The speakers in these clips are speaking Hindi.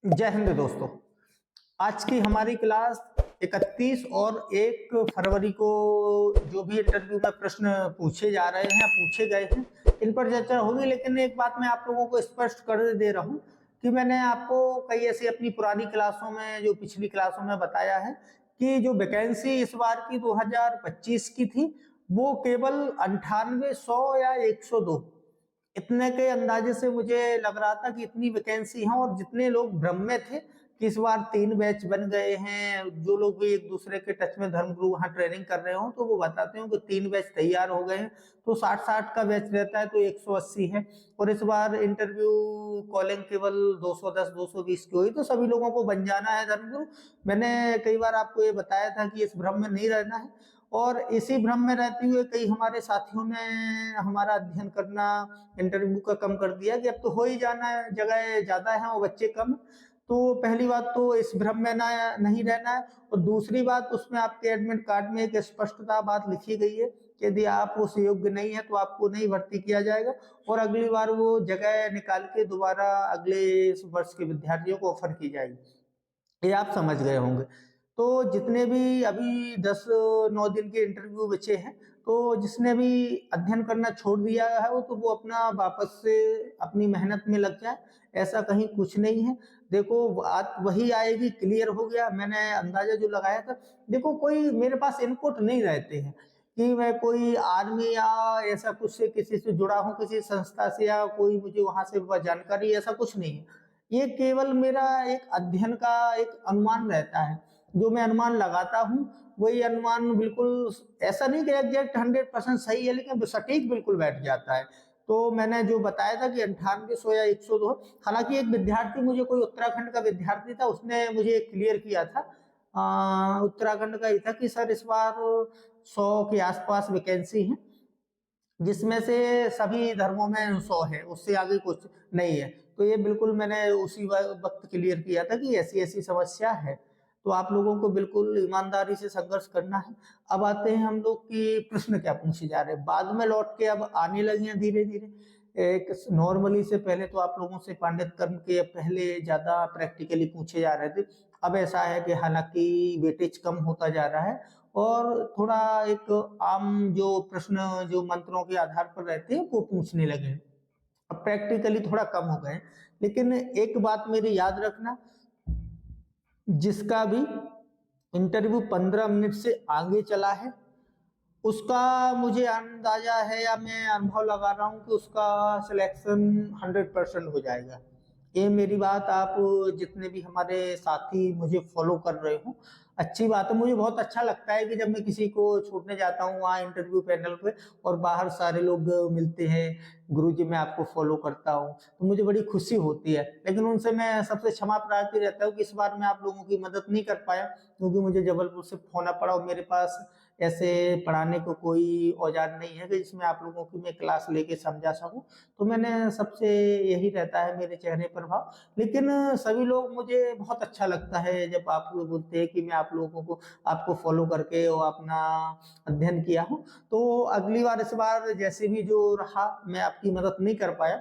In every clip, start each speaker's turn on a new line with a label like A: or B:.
A: जय हिंद दोस्तों। आज की हमारी क्लास 31 और 1 फरवरी को जो भी इंटरव्यू में प्रश्न पूछे जा रहे हैं, पूछे गए हैं, इन पर चर्चा होगी। लेकिन एक बात मैं आप लोगों को स्पष्ट कर दे रहा हूं कि मैंने आपको कई ऐसी अपनी पुरानी क्लासों में, जो पिछली क्लासों में बताया है कि जो वैकेंसी इस बार की 2025 की थी वो केवल 98, 100 या 102 इतने के अंदाजे से मुझे लग रहा था कि इतनी वैकेंसी है। और जितने लोग भ्रम में थे कि इस बार 3 बैच बन गए हैं, जो लोग भी एक दूसरे के टच में धर्मगुरु वहां ट्रेनिंग कर रहे हो तो वो बताते हो कि 3 बैच तैयार हो गए हैं। तो 60-60 का बैच रहता है तो 180 है। और इस बार इंटरव्यू कॉलिंग केवल 210, 220 की हुई तो सभी लोगों को बन जाना है धर्मगुरु। मैंने कई बार आपको ये बताया था कि इस भ्रम में नहीं रहना है। और इसी भ्रम में रहते हुए कई हमारे साथियों ने हमारा अध्ययन करना इंटरव्यू का कम कर दिया कि अब तो हो ही जाना है, जगह ज्यादा है और बच्चे कम। तो पहली बात तो इस भ्रम में ना नहीं रहना है। और दूसरी बात, उसमें आपके एडमिट कार्ड में एक स्पष्टता बात लिखी गई है कि यदि आप उस योग्य नहीं है तो आपको नहीं भर्ती किया जाएगा और अगली बार वो जगह निकाल के दोबारा अगले वर्ष के विद्यार्थियों को ऑफर की जाएगी। ये आप समझ गए होंगे। तो जितने भी अभी 10-9 दिन के इंटरव्यू बचे हैं, तो जिसने भी अध्ययन करना छोड़ दिया है वो अपना वापस से अपनी मेहनत में लग जाए। ऐसा कहीं कुछ नहीं है। देखो बात वही आएगी, क्लियर हो गया। मैंने अंदाजा जो लगाया था, देखो कोई मेरे पास इनपुट नहीं रहते हैं कि मैं कोई आर्मी या ऐसा कुछ से किसी से जुड़ा हूं, किसी संस्था से, या कोई मुझे वहां से जानकारी, ऐसा कुछ नहीं है। ये केवल मेरा एक अध्ययन का एक अनुमान रहता है। जो मैं अनुमान लगाता हूँ वही अनुमान बिल्कुल ऐसा नहीं कि एग्जैक्ट 100% सही है, लेकिन सटीक बिल्कुल बैठ जाता है। तो मैंने जो बताया था कि 98, 100 या 102, हालांकि एक विद्यार्थी, मुझे कोई उत्तराखंड का विद्यार्थी था, उसने मुझे क्लियर किया था। उत्तराखंड का ही था कि सर इस बार 100 के आसपास वैकेंसी है, जिसमें से सभी धर्मों में 100 है, उससे आगे कुछ नहीं है। तो ये बिल्कुल मैंने उसी वक्त क्लियर किया था कि ऐसी ऐसी समस्या है। तो आप लोगों को बिल्कुल ईमानदारी से संघर्ष करना है। अब आते हैं हम लोग कि प्रश्न क्या पूछे जा रहे हैं। बाद में लौट के अब आने लगे हैं धीरे धीरे। एक नॉर्मली से पहले तो आप लोगों से पांडित कर्म के पहले ज्यादा प्रैक्टिकली पूछे जा रहे थे। अब ऐसा है कि हालांकि वेटेज कम होता जा रहा है और थोड़ा एक आम जो प्रश्न जो मंत्रों के आधार पर रहते हैं वो पूछने लगे हैं। अब प्रैक्टिकली थोड़ा कम हो गए। लेकिन एक बात मेरी याद रखना, जिसका भी इंटरव्यू 15 मिनट से आगे चला है उसका मुझे अंदाजा है या मैं अनुभव लगा रहा हूं कि उसका सिलेक्शन 100% हो जाएगा। ये मेरी बात आप जितने भी हमारे साथी मुझे फॉलो कर रहे हो, अच्छी बात है। मुझे बहुत अच्छा लगता है कि जब मैं किसी को छोड़ने जाता हूँ वहाँ इंटरव्यू पैनल पे और बाहर सारे लोग मिलते हैं, गुरुजी मैं आपको फॉलो करता हूँ, तो मुझे बड़ी खुशी होती है। लेकिन उनसे मैं सबसे क्षमा प्रार्थी रहता हूँ कि इस बार मैं आप लोगों की मदद नहीं कर पाया, क्योंकि मुझे जबलपुर से फोन पड़ा और मेरे पास ऐसे पढ़ाने को कोई औजार नहीं है कि जिसमें आप लोगों की मैं क्लास लेके समझा सकूं। तो मैंने सबसे यही रहता है मेरे चेहरे पर भाव। लेकिन सभी लोग, मुझे बहुत अच्छा लगता है जब आप लोग बोलते हैं कि मैं आप लोगों को आपको फॉलो करके और अपना अध्ययन किया हूँ। तो अगली बार, इस बार जैसे भी जो रहा, मैं आपकी मदद नहीं कर पाया,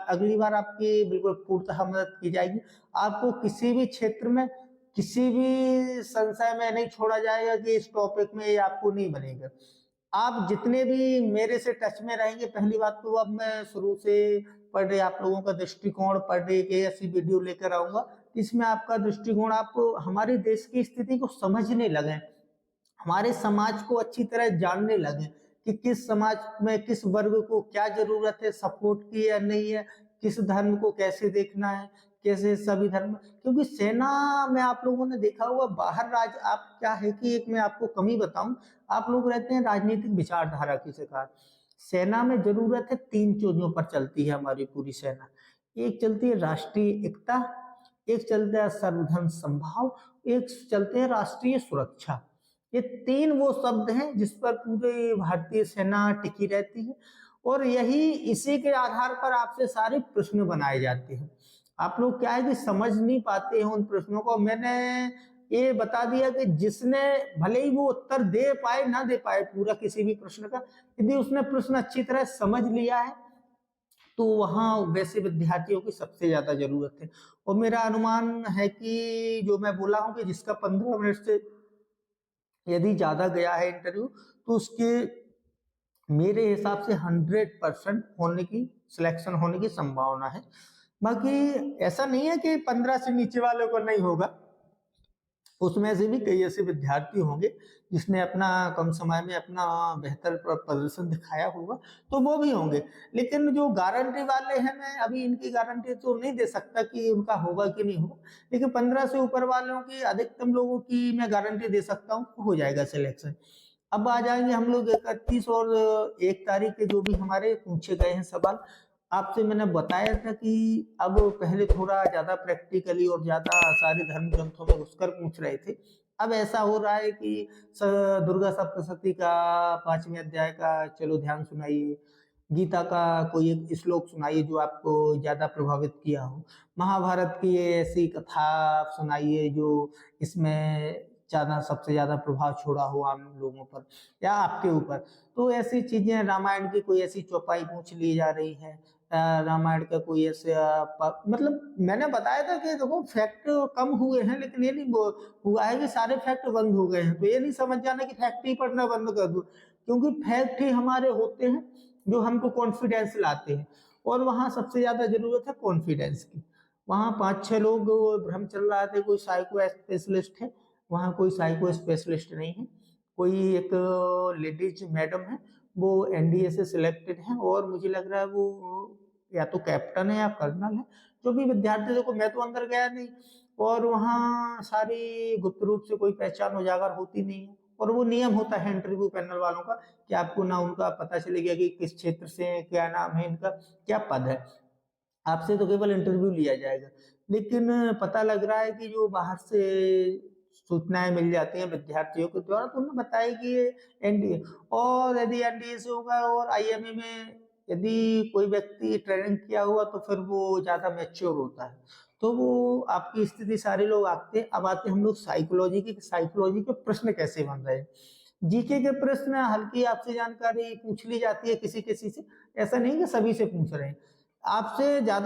A: अगली बार आपकी बिल्कुल पूर्णतः मदद की जाएगी। आपको किसी भी क्षेत्र में, किसी भी संशय में नहीं छोड़ा जाएगा कि इस टॉपिक में ये आपको नहीं बनेगा। आप जितने भी मेरे से टच में रहेंगे, पहली बात तो अब मैं शुरू से पर डे आप लोगों का दृष्टिकोण पर डे के ऐसी वीडियो लेकर आऊंगा, इसमें आपका दृष्टिकोण, आप हमारे देश की स्थिति को समझने लगे, हमारे समाज को अच्छी तरह जानने लगे कि किस समाज में किस वर्ग को क्या जरूरत है सपोर्ट की या नहीं है, किस धर्म को कैसे देखना है, कैसे सभी धर्म। क्योंकि सेना में आप लोगों ने देखा होगा, बाहर राज आप क्या है कि एक मैं आपको कमी बताऊं, आप लोग रहते हैं राजनीतिक विचारधारा की शिकार। सेना में जरूरत है 3 चीजों पर चलती है हमारी पूरी सेना। एक चलती है राष्ट्रीय एकता, एक चलता है सर्वधर्म संभाव, एक चलते हैं राष्ट्रीय सुरक्षा। ये 3 वो शब्द हैं जिस पर पूरे भारतीय सेना टिकी रहती है और यही, इसी के आधार पर आपसे सारे प्रश्न बनाए जाते हैं। आप लोग क्या है कि समझ नहीं पाते हैं उन प्रश्नों को। मैंने ये बता दिया कि जिसने, भले ही वो उत्तर दे पाए ना दे पाए पूरा किसी भी प्रश्न का, यदि उसने प्रश्न अच्छी तरह समझ लिया है तो वहाँ वैसे विद्यार्थियों की सबसे ज़्यादा ज़रूरत है। और मेरा अनुमान है कि जो मैं बोला हूँ कि जिसका 15 मिनट से यदि ज़्यादा गया है इंटरव्यू, तो उसके मेरे हिसाब से 100% होने की सिलेक्शन होने की संभावना है। बाकी ऐसा नहीं है कि 15 से नीचे वालों को नहीं होगा, उसमें से भी कई ऐसे विद्यार्थी होंगे जिसने अपना कम समय में अपना बेहतर प्रदर्शन दिखाया होगा, तो वो भी होंगे। लेकिन जो गारंटी वाले हैं, मैं अभी इनकी गारंटी तो नहीं दे सकता कि उनका होगा कि नहीं होगा, लेकिन 15 से ऊपर वालों की, अधिकतम लोगों की मैं गारंटी दे सकता हूँ, हो जाएगा सिलेक्शन। अब आ जाएंगे हम लोग 31 और 1 तारीख के जो भी हमारे पूछे गए हैं सवाल। आपसे मैंने बताया था कि अब पहले थोड़ा ज्यादा प्रैक्टिकली और ज्यादा सारे धर्म ग्रंथों में घुसकर पूछ रहे थे। अब ऐसा हो रहा है कि दुर्गा सप्तशती का 5वें अध्याय का चलो ध्यान सुनाइए, गीता का कोई एक श्लोक सुनाइए जो आपको ज्यादा प्रभावित किया हो, महाभारत की ऐसी कथा सुनाइए जो इसमें ज्यादा सबसे ज्यादा प्रभाव छोड़ा हो आम लोगों पर या आपके ऊपर। तो ऐसी चीजें, रामायण की कोई ऐसी चौपाई पूछ ली जा रही है, रामायण का कोई ऐसे मतलब मैंने बताया था कि देखो फैक्ट कम हुए हैं, लेकिन ये नहीं हुआ है कि सारे फैक्ट बंद हो गए हैं। तो ये नहीं समझ जाना कि फैक्ट ही पढ़ना बंद कर दो, क्योंकि फैक्ट ही हमारे होते हैं जो हमको कॉन्फिडेंस लाते हैं, और वहाँ सबसे ज्यादा जरूरत है कॉन्फिडेंस की। वहाँ 5-6 लोग भ्रम चल रहा थे कोई साइको स्पेशलिस्ट है, वहाँ कोई साइको स्पेशलिस्ट नहीं है। कोई एक लेडीज मैडम है, वो एनडीए से सिलेक्टेड है, और मुझे लग रहा है वो या तो कैप्टन है या कर्नल है। जो भी विद्यार्थी, देखो मैं तो अंदर गया नहीं, और वहाँ सारी गुप्त रूप से कोई पहचान उजागर होती नहीं है, और वो नियम होता है इंटरव्यू पैनल वालों का कि आपको ना उनका पता चलेगा कि किस क्षेत्र से हैं, क्या नाम है इनका, क्या पद है। आपसे तो केवल इंटरव्यू लिया जाएगा, लेकिन पता लग रहा है कि जो बाहर से सूचनाएं मिल जाती हैं विद्यार्थियों के द्वारा, तो उन्होंने बताया कि ये एनडीए, और यदि एनडीए से होगा और आईएमए में यदि कोई व्यक्ति ट्रेनिंग किया हुआ तो फिर वो ज्यादा मैच्योर होता है। तो वो आपकी स्थिति सारे लोग आते हैं। अब आते हैं हम लोग साइकोलॉजी की, साइकोलॉजी के प्रश्न कैसे बन रहे हैं। जीके के प्रश्न हल्की आपसे जानकारी पूछ ली जाती है किसी किसी से, ऐसा नहीं कि सभी से पूछ रहे हैं। आपसे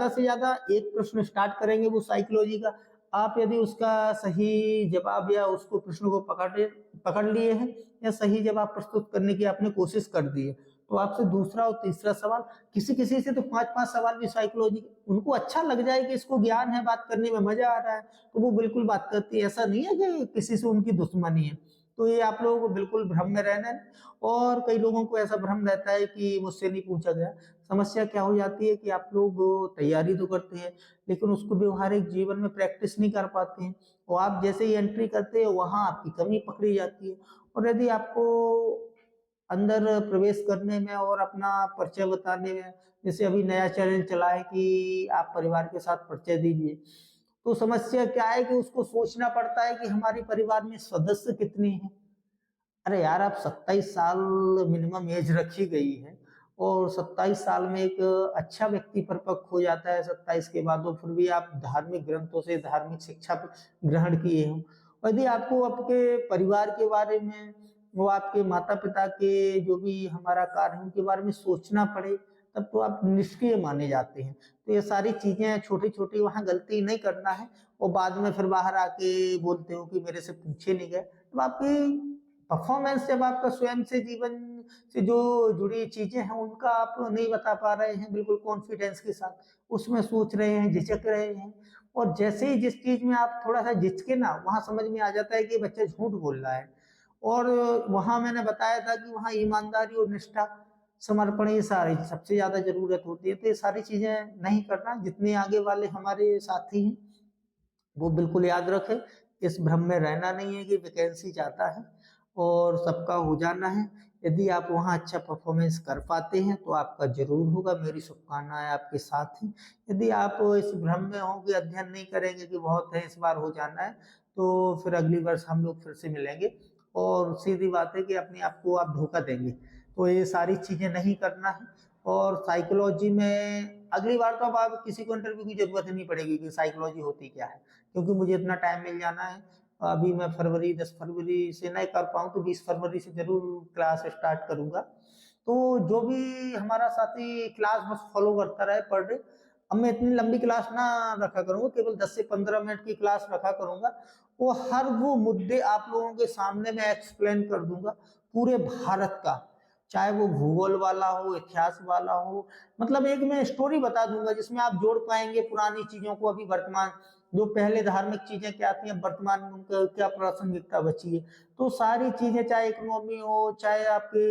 A: से ज्यादा एक प्रश्न स्टार्ट करेंगे वो साइकोलॉजी का, आप यदि उसका सही जवाब या उसको प्रश्न को पकड़ लिए हैं, या सही जवाब प्रस्तुत करने की आपने कोशिश कर दी है, तो आपसे दूसरा और तीसरा सवाल, किसी किसी से तो 5-5 सवाल भी साइकोलॉजी, उनको अच्छा लग जाए कि इसको ज्ञान है, बात करने में मजा आ रहा है, तो वो बिल्कुल बात करती है। ऐसा नहीं है कि किसी से उनकी दुश्मनी है। तो ये आप लोगों को बिल्कुल भ्रम में रहना है। और कई लोगों को ऐसा भ्रम रहता है कि मुझसे नहीं पूछा गया। समस्या क्या हो जाती है कि आप लोग तैयारी तो करते हैं, लेकिन उसको व्यवहारिक जीवन में प्रैक्टिस नहीं कर पाते हैं, और आप जैसे ही एंट्री करते हैं वहां आपकी कमी पकड़ी जाती है। और यदि आपको अंदर प्रवेश करने में और अपना परिचय बताने में, जैसे अभी नया चैलेंज चला है कि आप परिवार के साथ परिचय दीजिए, तो समस्या क्या है कि उसको सोचना पड़ता है कि हमारे परिवार में सदस्य कितने हैं। अरे यार, आप 27 साल मिनिमम एज रखी गई है, और 27 साल में एक अच्छा व्यक्ति परिपक्व हो जाता है 27 के बाद, और फिर भी आप धार्मिक ग्रंथों से धार्मिक शिक्षा ग्रहण किए हो। और यदि आपको आपके परिवार के बारे में, वो आपके माता पिता के जो भी हमारा कार्य है उनके बारे में सोचना पड़े, तब तो आप निष्क्रिय माने जाते हैं। तो ये सारी चीजें छोटी छोटी वहां गलती नहीं करना है, और बाद में फिर बाहर आके बोलते हो कि मेरे से पूछे नहीं गए। तो आपकी परफॉर्मेंस, जब आपका स्वयं से जीवन से जो जुड़ी चीजें हैं उनका आप नहीं बता पा रहे हैं बिल्कुल कॉन्फिडेंस के साथ, उसमें सोच रहे हैं, झिझक रहे हैं, और जैसे ही जिस चीज में आप थोड़ा सा झिझके ना, वहां समझ में आ जाता है कि बच्चा झूठ बोल रहा है। और वहां मैंने बताया था कि वहां ईमानदारी और निष्ठा, समर्पण, ये सारी सबसे ज्यादा जरूरत होती है। तो ये सारी चीजें नहीं करना। जितने आगे वाले हमारे साथी हैं वो बिल्कुल याद रखें, इस भ्रम में रहना नहीं है कि वैकेंसी जाता है और सबका हो जाना है। यदि आप वहाँ अच्छा परफॉर्मेंस कर पाते हैं तो आपका जरूर होगा, मेरी शुभकामनाएं आपके साथ हैं। यदि आप इस भ्रम में हो कि अध्ययन नहीं करेंगे कि बहुत है, इस बार हो जाना है, तो फिर अगली वर्ष हम लोग फिर से मिलेंगे, और सीधी बात है कि अपने आप को आप धोखा देंगे। तो ये सारी चीजें नहीं करना है। और साइकोलॉजी में अगली बार तो अब आप किसी को इंटरव्यू की जरूरत ही नहीं पड़ेगी कि साइकोलॉजी होती क्या है, क्योंकि मुझे इतना टाइम मिल जाना है। अभी मैं 10 फरवरी से नहीं कर पाऊँ तो 20 फरवरी से जरूर क्लास स्टार्ट करूंगा। तो जो भी हमारा साथी क्लास बस फॉलो करता रहे पर डे। अब मैं इतनी लंबी क्लास ना रखा करूंगा, केवल 10 से 15 मिनट की क्लास रखा करूंगा। वो हर वो मुद्दे आप लोगों के सामने मैं एक्सप्लेन कर दूंगा, पूरे भारत का, चाहे वो भूगोल वाला हो, इतिहास वाला हो, मतलब एक मैं स्टोरी बता दूंगा जिसमें आप जोड़ पाएंगे पुरानी चीजों को अभी वर्तमान, जो पहले धार्मिक चीजें क्या आती हैं वर्तमान में उनका क्या प्रासंगिकता बची है। तो सारी चीजें, चाहे इकोनॉमी हो, चाहे आपके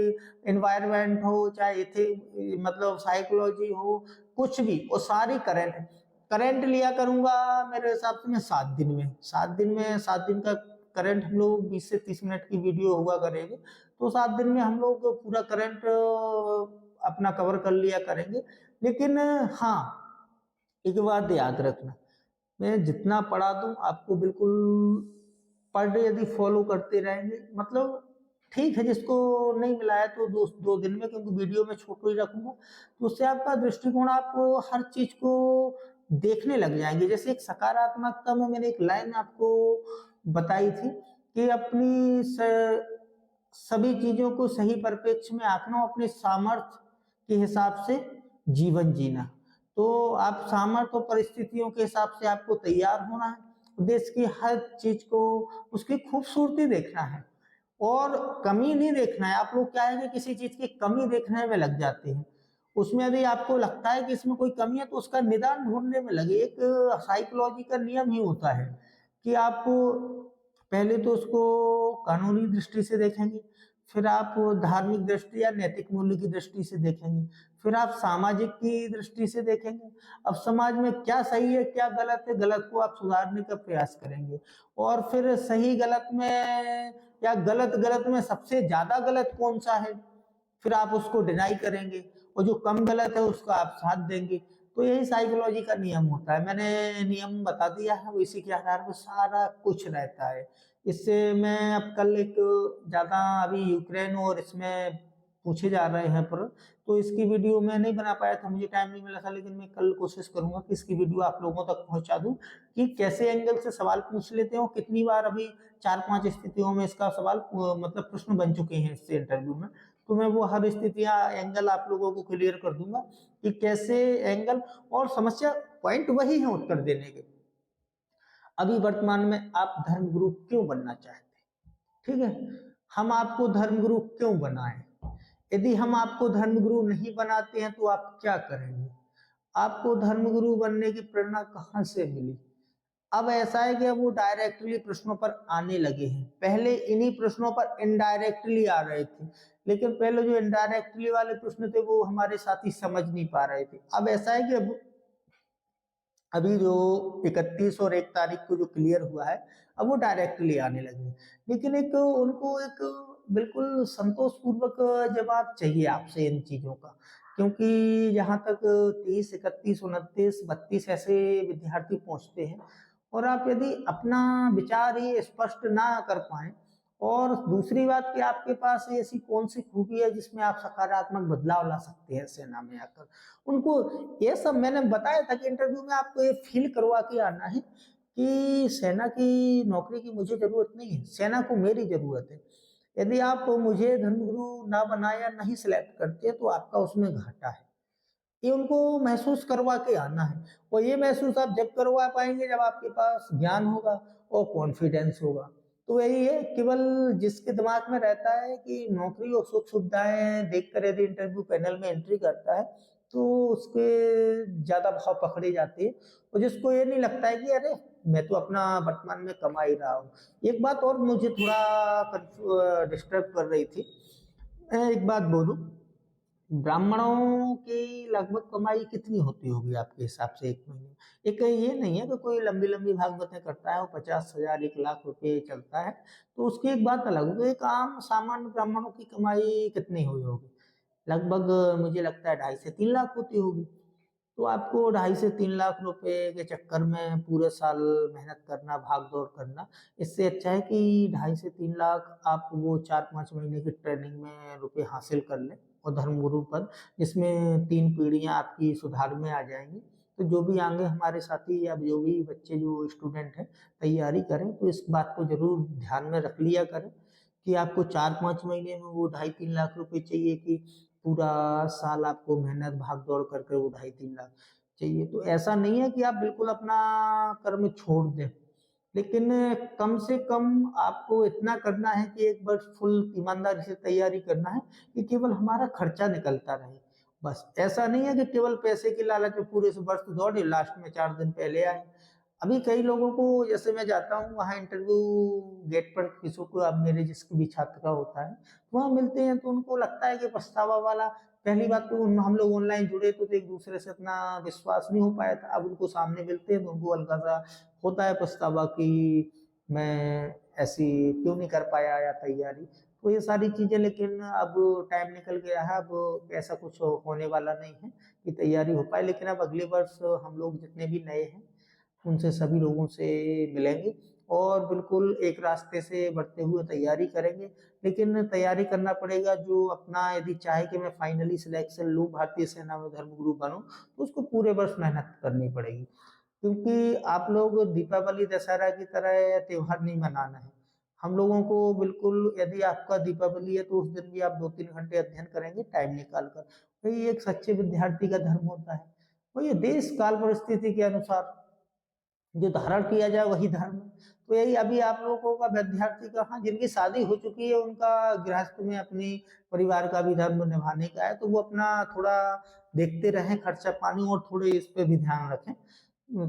A: एनवायरनमेंट हो, चाहे मतलब साइकोलॉजी हो, कुछ भी, वो सारी करंट लिया करूंगा मेरे हिसाब से मैं 7 दिन में। 7 दिन का करंट हम लोग 20 से 30 मिनट की वीडियो हुआ करेंगे, तो 7 दिन में हम लोग पूरा करंट अपना कवर कर लिया करेंगे। लेकिन हाँ, एक बात याद रखना, मैं जितना पढ़ा दूं आपको बिल्कुल पर डे यदि फॉलो करते रहेंगे, मतलब ठीक है, जिसको नहीं मिला है तो 2 दिन में, क्योंकि वीडियो में छोटो ही रखूंगा, तो उससे आपका दृष्टिकोण, आप हर चीज को देखने लग जाएंगे। जैसे एक सकारात्मकता में मैंने एक लाइन आपको बताई थी कि अपनी सभी चीजों को सही परिप्रेक्ष्य में आंकना, अपने सामर्थ्य के हिसाब से जीवन जीना। तो आप सामर्थ्य और परिस्थितियों के हिसाब से आपको तैयार होना है, देश की हर चीज को, उसकी खूबसूरती देखना है और कमी नहीं देखना है। आप लोग क्या है कि किसी चीज की कमी देखने में लग जाते हैं, उसमें यदि आपको लगता है कि इसमें कोई कमी है तो उसका निदान ढूंढने में लगे। एक साइकोलॉजी का नियम ही होता है कि आप पहले तो उसको कानूनी दृष्टि से देखेंगे, फिर आप धार्मिक दृष्टि या नैतिक मूल्य की दृष्टि से देखेंगे, फिर आप सामाजिक की दृष्टि से देखेंगे। अब समाज में क्या सही है क्या गलत है, गलत को आप सुधारने का प्रयास करेंगे, और फिर सही गलत में या गलत गलत में सबसे ज्यादा गलत कौन सा है, फिर आप उसको डिनाई करेंगे, और जो कम गलत है उसका आप साथ देंगे। तो यही साइकोलॉजी का नियम होता है, मैंने नियम बता दिया है, वो इसी के आधार पर सारा कुछ रहता है। इससे मैं अब कल एक ज्यादा, अभी यूक्रेन और इसमें पूछे जा रहे हैं पर, तो इसकी वीडियो मैं नहीं बना पाया था, मुझे टाइम नहीं मिला था, लेकिन मैं कल कोशिश करूंगा कि इसकी वीडियो आप लोगों तक पहुंचा दूं कि कैसे एंगल से सवाल पूछ लेते हो। कितनी बार अभी 4-5 स्थितियों में इसका सवाल मतलब प्रश्न बन चुके हैं इससे इंटरव्यू में, तो मैं वो हर स्थितियां एंगल आप लोगों को क्लियर कर दूंगा कि कैसे एंगल, और समस्या पॉइंट वही है उत्तर देने के। अभी वर्तमान में आप धर्मगुरु क्यों बनना चाहते हैं, ठीक है, हम आपको धर्मगुरु क्यों बनाएं, यदि हम आपको धर्मगुरु नहीं बनाते हैं तो आप क्या करेंगे, आपको धर्मगुरु बनने की प्रेरणा कहां से मिली। अब ऐसा है कि अब वो डायरेक्टली प्रश्नों पर आने लगे हैं, पहले इन्हीं प्रश्नों पर इनडायरेक्टली आ रहे थे, लेकिन पहले जो इनडायरेक्टली वाले प्रश्न थे वो हमारे साथी समझ नहीं पा रहे थे। अब ऐसा है कि अब अभी जो 31 और 1 तारीख को जो क्लियर हुआ है, अब वो डायरेक्टली आने लगे, लेकिन एक उनको एक बिल्कुल संतोष पूर्वक जवाब चाहिए आपसे इन चीजों का, क्योंकि जहां तक 30, 31, 29, 32 ऐसे विद्यार्थी पहुंचते हैं, और आप यदि अपना विचार ही स्पष्ट ना कर पाए, और दूसरी बात कि आपके पास ऐसी कौन सी खूबी है जिसमें आप सकारात्मक बदलाव ला सकते हैं सेना में आकर, उनको ये सब मैंने बताया था कि इंटरव्यू में आपको ये फील करवा के आना है कि सेना की नौकरी की मुझे जरूरत नहीं है, सेना को मेरी जरूरत है। यदि आप मुझे धर्मगुरु ना बनाए या नहीं सिलेक्ट करते तो आपका उसमें घाटा है, ये उनको महसूस करवा के आना है। और ये महसूस आप जब करवा पाएंगे जब आपके पास ज्ञान होगा और कॉन्फिडेंस होगा। तो यही है, केवल जिसके दिमाग में रहता है कि नौकरी और सुख सुविधाएं देखकर यदि इंटरव्यू पैनल में एंट्री करता है तो उसके ज्यादा भाव पकड़े जाते हैं, और जिसको ये नहीं लगता है कि अरे मैं तो अपना वर्तमान में कमा ही रहा हूँ। एक बात और मुझे थोड़ा डिस्टर्ब कर रही थी, मैं एक बात बोलूं, ब्राह्मणों की लगभग कमाई कितनी होती होगी आपके हिसाब से एक महीने में? एक ये नहीं है कि कोई लंबी लंबी भागवतें करता है वो 50,000 1 लाख रुपए चलता है, तो उसकी एक बात अलग होगी। एक आम सामान्य ब्राह्मणों की कमाई कितनी हुई होगी, लगभग मुझे लगता है 2.5 से 3 लाख होती होगी। तो आपको 2.5 से 3 लाख रुपए के चक्कर में पूरे साल मेहनत करना, भाग दौड़ करना, इससे अच्छा है कि 2.5 से 3 लाख आप वो 4-5 महीने की ट्रेनिंग में रुपए हासिल कर लें, और धर्मगुरु पद, जिसमें 3 पीढ़ियां आपकी सुधार में आ जाएंगी। तो जो भी आगे हमारे साथी या जो भी बच्चे जो स्टूडेंट हैं तैयारी करें, तो इस बात को जरूर ध्यान में रख लिया करें कि आपको 4-5 महीने में वो 2.5-3 लाख रुपए चाहिए कि पूरा साल आपको मेहनत भाग दौड़ करके वो 2.5-3 लाख चाहिए। तो ऐसा नहीं है कि आप बिल्कुल अपना कर्म छोड़ दें, लेकिन कम से कम आपको इतना करना है कि एक वर्ष फुल ईमानदारी से तैयारी करना है कि केवल हमारा खर्चा निकलता रहे। बस ऐसा नहीं है कि केवल पैसे की लालच में पूरे से वर्ष दौड़े, लास्ट में 4 दिन पहले आए। अभी कई लोगों को, जैसे मैं जाता हूँ वहाँ इंटरव्यू गेट पर, किसी को, अब मेरे जिसके भी छात्र का होता है, वहाँ मिलते हैं तो उनको लगता है कि पछतावा वाला। पहली बात तो हम लोग ऑनलाइन जुड़े तो एक दूसरे से इतना विश्वास नहीं हो पाया था। अब उनको सामने मिलते हैं तो उनको हल्का सा होता है पछतावा कि मैं ऐसी क्यों नहीं कर पाया या तैयारी। तो ये सारी चीजें, लेकिन अब टाइम निकल गया है, अब ऐसा कुछ होने वाला नहीं है कि तैयारी हो पाए। लेकिन अब अगले वर्ष हम लोग जितने भी नए हैं उनसे सभी लोगों से मिलेंगे और बिल्कुल एक रास्ते से बढ़ते हुए तैयारी करेंगे। लेकिन तैयारी करना पड़ेगा, जो अपना यदि चाहे कि मैं फाइनली सिलेक्शन लूँ, भारतीय सेना में धर्मगुरु बनूं, तो उसको पूरे वर्ष मेहनत करनी पड़ेगी। क्योंकि आप लोग दीपावली दशहरा की तरह त्योहार नहीं मनाना है। हम लोगों को बिल्कुल, यदि आपका दीपावली है तो उस दिन भी आप 2-3 घंटे अध्ययन करेंगे टाइम निकाल कर। वही एक सच्चे विद्यार्थी का धर्म होता है। वही देश काल परिस्थिति के अनुसार जो धारण किया जाए वही धर्म है। तो यही अभी आप लोगों का विद्यार्थी का, हाँ, जिनकी शादी हो चुकी है उनका गृहस्थ में अपनी परिवार का भी धर्म निभाने का है, तो वो अपना थोड़ा देखते रहें खर्चा पानी और थोड़े इस पे भी ध्यान रखें।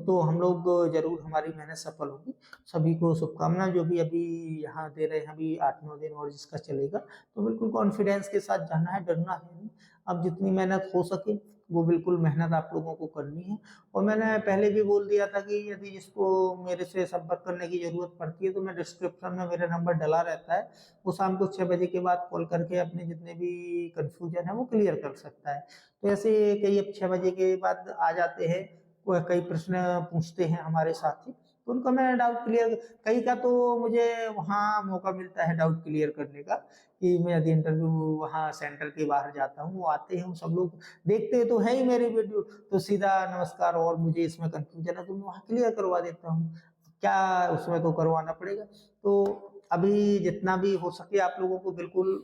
A: तो हम लोग जरूर, हमारी मेहनत सफल होगी। सभी को शुभकामनाएं। जो भी अभी यहाँ दे रहे हैं, अभी 8-9 दिन और जिसका चलेगा, तो बिल्कुल कॉन्फिडेंस के साथ जाना है, डरना है नहीं। अब जितनी मेहनत हो सके वो बिल्कुल मेहनत आप लोगों को करनी है। और मैंने पहले भी बोल दिया था कि यदि जिसको मेरे से संपर्क करने की जरूरत पड़ती है तो मैं डिस्क्रिप्शन में मेरा नंबर डला रहता है, वो शाम को 6 बजे के बाद कॉल करके अपने जितने भी कंफ्यूजन है वो क्लियर कर सकता है। तो ऐसे कई अब 6 बजे के बाद आ जाते हैं, वो कई प्रश्न पूछते हैं हमारे साथी, तो उनका मैं डाउट क्लियर, कई का तो मुझे वहाँ मौका मिलता है डाउट क्लियर करने का, कि मैं यदि इंटरव्यू वहाँ सेंटर के बाहर जाता हूँ, वो आते हैं, वो सब लोग देखते तो है ही मेरी वीडियो, तो सीधा नमस्कार और मुझे इसमें कंफ्यूजन है तो मैं वहाँ क्लियर करवा देता हूँ। क्या उसमें तो करवाना पड़ेगा। तो अभी जितना भी हो सके आप लोगों को बिल्कुल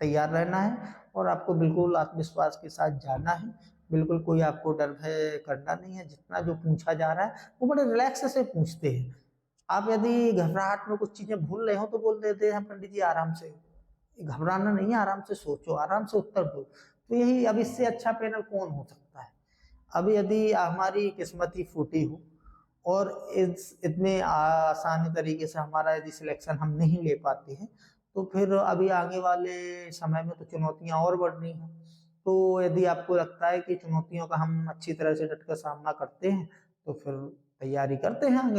A: तैयार रहना है और आपको बिल्कुल आत्मविश्वास के साथ जाना है। बिल्कुल कोई आपको डर भय करना नहीं है। जितना जो पूछा जा रहा है वो बड़े रिलैक्स से पूछते हैं। आप यदि घबराहट में कुछ चीजें भूल रहे हो तो बोल देते हैं पंडित जी आराम से, घबराना नहीं है, आराम से सोचो, आराम से उत्तर दो। तो यही, अब इससे अच्छा पैनल कौन हो सकता है। अब यदि हमारी किस्मत ही फूटी हो और इस इतने आसान तरीके से हमारा यदि सिलेक्शन हम नहीं ले पाते हैं, तो फिर अभी आगे वाले समय में तो चुनौतियां और बढ़नी हैं। तो यदि आपको लगता है कि चुनौतियों का हम अच्छी तरह से डट कर सामना करते हैं, तो फिर तैयारी करते हैं आगे।